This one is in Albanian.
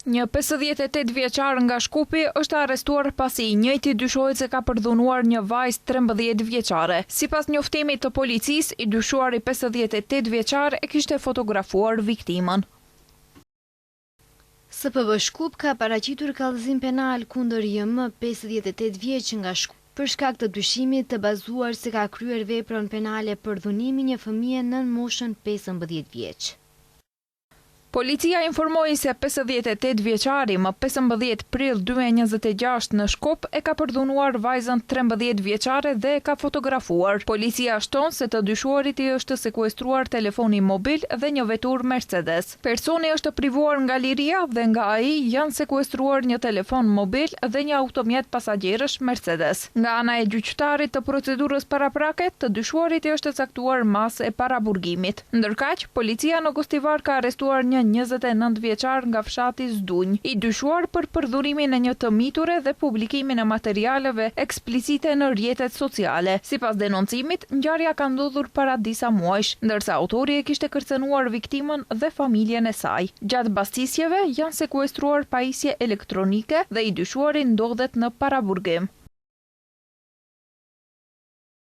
Një 58 vjeçar nga Shkupi është arrestuar pasi i njëjti dyshohet se ka përdhunuar një vajzë 13 vjeçare. Sipas njoftimit të policisë, i dyshuari 58 vjeçar e kishte fotografuar viktimën. SPV Shkup ka paraqitur kallëzim penal kundër JM 58 vjeç nga Shkup për shkak të dyshimit të bazuar se ka kryer veprën penale përdhunimi një fëmijë nën moshën 15 vjeç. Policia informoi se 58 vjeçari më 15 prill 2026 në Shkup e ka përdhunuar vajzën 13 vjeçare dhe e ka fotografuar. Policia shton se të dyshuarit i është sekuestruar telefoni mobil dhe një vetur Mercedes. Personi është privuar nga liria dhe nga ai janë sekuestruar një telefon mobil dhe një automjet pasagjerësh Mercedes. Nga ana e gjyqtarit të procedurës paraprake, të dyshuarit i është caktuar masë e paraburgimit. Ndërkaq, policia në Gostivar ka arrestuar një 29 vjeçar nga fshati Zdunj, i dyshuar për përdhurimin e një të miture dhe publikimin e materialeve eksplicite në rrjetet sociale. Sipas denoncimit, ngjarja ka ndodhur para disa muajsh, ndërsa autori e kishte kërcënuar viktimën dhe familjen e saj. Gjatë bastisjeve janë sekuestruar pajisje elektronike dhe i dyshuari ndodhet në paraburgim.